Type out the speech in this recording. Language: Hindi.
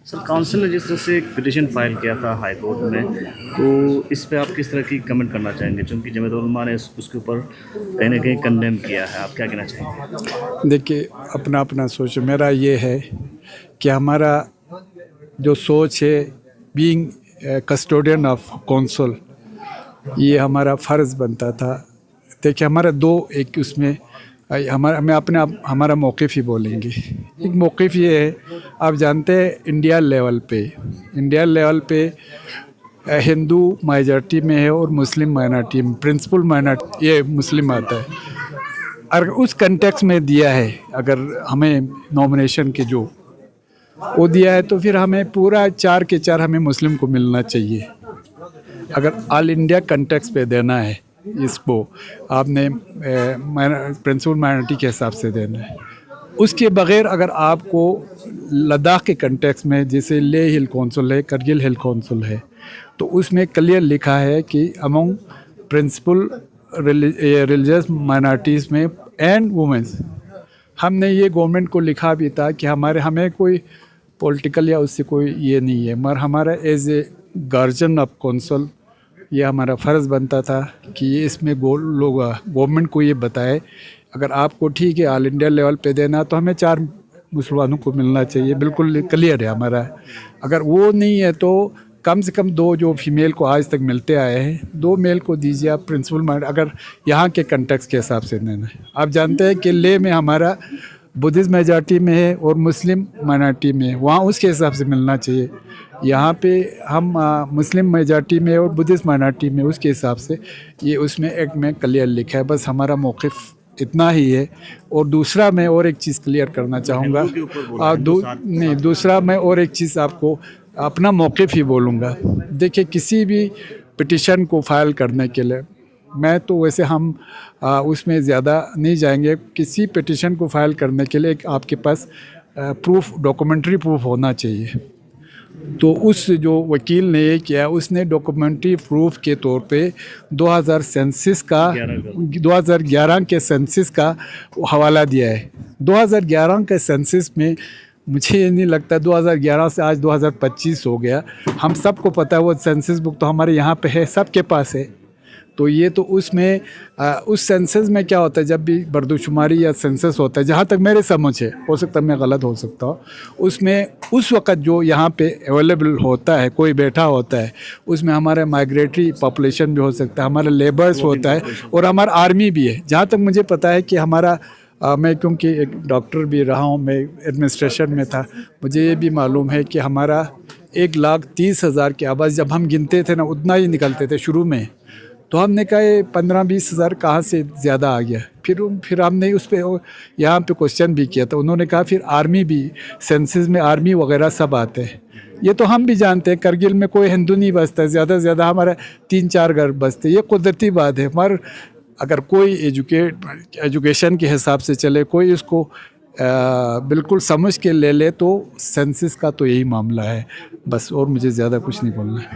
सर काउंसिल ने जिस तरह से एक पिटीशन फाइल किया था हाई कोर्ट में, तो इस पे आप किस तरह की कमेंट करना चाहेंगे? चूँकि जमीयत उलमा ने उसके ऊपर कहीं न कहीं कंडेम किया है, आप क्या कहना चाहेंगे? देखिए, अपना अपना सोच। मेरा ये है कि हमारा जो सोच है, बीइंग कस्टोडियन ऑफ काउंसिल, ये हमारा फ़र्ज़ बनता था। देखिए, हमारा दो एक उसमें हमारा मैं अपने आप हमारा मौक़िफ़ ही बोलेंगे। एक मौक़िफ़ ये है, आप जानते हैं इंडिया लेवल पे हिंदू मेजॉरिटी में है और मुस्लिम माइनॉरिटी में, प्रिंसिपल माइनॉरिटी ये मुस्लिम आता है। अगर उस कंटेक्स्ट में दिया है, अगर हमें नॉमिनेशन के जो वो दिया है, तो फिर हमें पूरा 4 के 4 हमें मुस्लिम को मिलना चाहिए। अगर ऑल इंडिया कंटेक्स्ट पे देना है इसको, आपने प्रिंसिपल माइनॉरिटी के हिसाब से देना है। उसके बगैर अगर आपको लद्दाख के कंटेक्स्ट में, जैसे लेह हिल कौंसिल है, करगिल हिल कौंसिल है, तो उसमें क्लियर लिखा है कि अमंग प्रिंसिपल रिलीजियस माइनॉरिटीज़ में एंड वुमेंस। हमने ये गवर्नमेंट को लिखा भी था कि हमें कोई पॉलिटिकल या उससे कोई ये नहीं है, मगर हमारा as a guardian of council ये हमारा फ़र्ज़ बनता था कि ये इसमें लोग गवर्नमेंट को ये बताए, अगर आपको ठीक है ऑल इंडिया लेवल पे देना, तो हमें 4 मुसलमानों को मिलना चाहिए। बिल्कुल क्लियर है हमारा। अगर वो नहीं है तो कम से कम 2 जो फीमेल को आज तक मिलते आए हैं, 2 मेल को दीजिए आप प्रिंसिपल माइनॉरिटी, अगर यहाँ के कंटेक्स्ट के हिसाब से देना है। आप जानते हैं कि ले में हमारा बुद्धिस्ट मेजॉरिटी में है और मुस्लिम माइनॉरिटी में है, वहाँ उसके हिसाब से मिलना चाहिए। यहाँ पे हम मुस्लिम मेजॉरिटी में और बुद्धिस्ट माइनॉरिटी में, उसके हिसाब से ये उसमें एक में क्लियर लिखा है। बस हमारा मौक़िफ़ इतना ही है। और दूसरा मैं और एक चीज़ क्लियर करना चाहूँगा। दूसरा मैं और एक चीज़ आपको अपना मौक़िफ़ ही बोलूँगा। देखिए, किसी भी पिटीशन को फाइल करने के लिए, मैं तो वैसे हम उसमें ज़्यादा नहीं जाएंगे। किसी पिटीशन को फाइल करने के लिए आपके पास प्रूफ, डॉक्यूमेंट्री प्रूफ होना चाहिए। तो उस जो वकील ने ये किया, उसने डॉक्यूमेंट्री प्रूफ के तौर पे 2011 के सेंसस का हवाला दिया है। 2011 के सेंसस में मुझे ये नहीं लगता, 2011 से आज 2025 हो गया। हम सबको पता है वो सेंसस बुक तो हमारे यहाँ पे है, सबके पास है। तो ये तो उसमें उस सेंसस में क्या होता है, जब भी मरदमशुमारी या सेंसस होता है, जहाँ तक मेरे समझ है, हो सकता है मैं गलत हो सकता हूँ, उसमें उस वक़्त जो यहाँ पे अवेलेबल होता है, कोई बैठा होता है, उसमें हमारा माइग्रेटरी पॉपुलेशन भी हो सकता है, हमारा लेबर्स होता है और हमारा आर्मी भी है। जहाँ तक मुझे पता है कि हमारा मैं क्योंकि एक डॉक्टर भी रहा हूँ, मैं एडमिनिस्ट्रेशन में था, मुझे ये भी मालूम है कि हमारा 1,30,000 के आवाज़ जब हम गिनते थे ना, उतना ही निकलते थे शुरू में। तो हमने कहा ये 15-20 हज़ार कहाँ से ज़्यादा आ गया। फिर हमने उस पर यहाँ पे क्वेश्चन भी किया था। उन्होंने कहा फिर आर्मी भी, सेंसस में आर्मी वगैरह सब आते हैं। ये तो हम भी जानते हैं, करगिल में कोई हिंदू नहीं बसता, ज़्यादा से ज़्यादा हमारा 3-4 घर बसते, ये कुदरती बात है। मगर अगर कोई एजुकेशन के हिसाब से चले, कोई इसको बिल्कुल समझ के ले ले, तो सेंसस का तो यही मामला है बस। और मुझे ज़्यादा कुछ नहीं बोलना है।